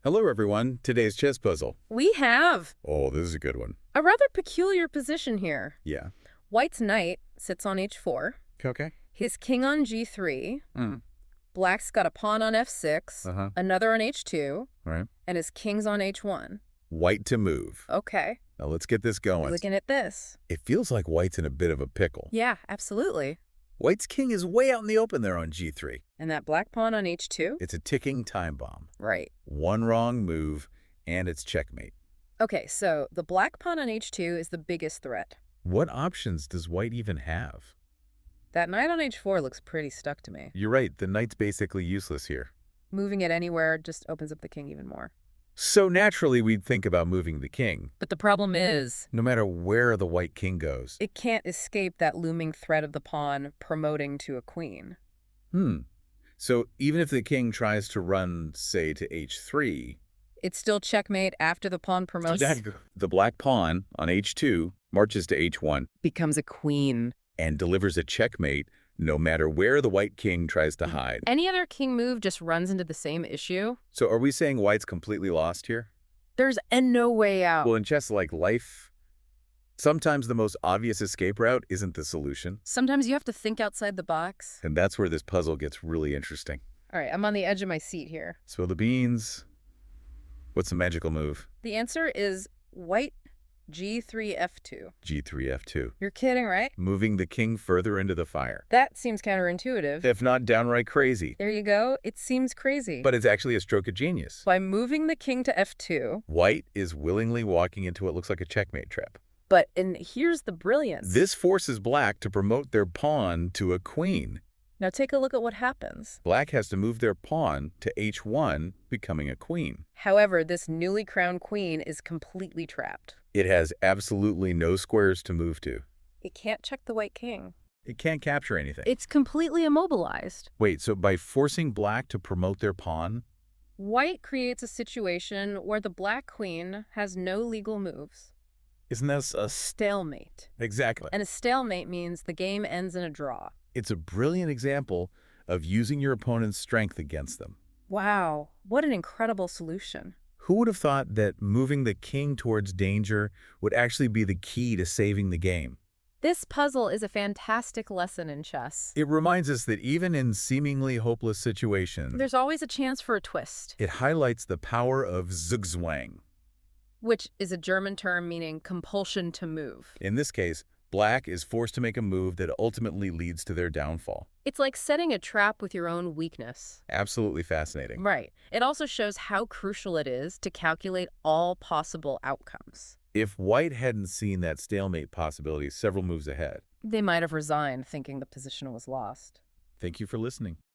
Hello, everyone. Today's chess puzzle. We have Oh, this is a good one. a rather peculiar position here. Yeah. White's knight sits on h4, Okay. his king on g3, Mm. black's got a pawn on f6, Uh-huh. another on h2, All right. and his king's on h1. White to move. Okay, Now let's get this going. looking at this. It feels like White's in a bit of a pickle. Yeah, absolutely. White's king is way out in the open there on g3. And that black pawn on h2? It's a ticking time bomb. Right. One wrong move, and it's checkmate. Okay, so the black pawn on h2 is the biggest threat. What options does White even have? That knight on h4 looks pretty stuck to me. You're right. The knight's basically useless here. Moving it anywhere just opens up the king even more. So naturally, we'd think about moving the king. But the problem is, No matter where the white king goes. it can't escape that looming threat of the pawn promoting to a queen. So even if the king tries to run, say, to h3, It's still checkmate after the pawn promotes. the black pawn on h2 marches to h1 Becomes a queen. and delivers a checkmate no matter where the white king tries to hide. Any other king move just runs into the same issue. So are we saying White's completely lost here? There's no way out. Well, in chess like life, sometimes the most obvious escape route isn't the solution. Sometimes you have to think outside the box. And that's where this puzzle gets really interesting. All right, I'm on the edge of my seat here. Spill the beans. What's the magical move? The answer is white g3 f2. g3 f2. You're kidding, right? Moving the king further into the fire. That seems counterintuitive. If not downright crazy. There you go. It seems crazy. But it's actually a stroke of genius. By moving the king to f2. White is willingly walking into what looks like a checkmate trap. And here's the brilliance. This forces Black to promote their pawn to a queen. Now take a look at what happens. Black has to move their pawn to h1, becoming a queen. However, this newly crowned queen is completely trapped. It has absolutely no squares to move to. It can't check the white king. It can't capture anything. It's completely immobilized. Wait, so by forcing Black to promote their pawn? White creates a situation where the black queen has no legal moves. Isn't that a... Stalemate. Exactly. And a stalemate means the game ends in a draw. It's a brilliant example of using your opponent's strength against them. Wow, what an incredible solution. Who would have thought that moving the king towards danger would actually be the key to saving the game? This puzzle is a fantastic lesson in chess. It reminds us that even in seemingly hopeless situations, There's always a chance for a twist, it highlights the power of zugzwang. which is a German term meaning compulsion to move. In this case, Black is forced to make a move that ultimately leads to their downfall. It's like setting a trap with your own weakness. Absolutely fascinating. Right. It also shows how crucial it is to calculate all possible outcomes. If White hadn't seen that stalemate possibility several moves ahead. They might have resigned thinking the position was lost. Thank you for listening.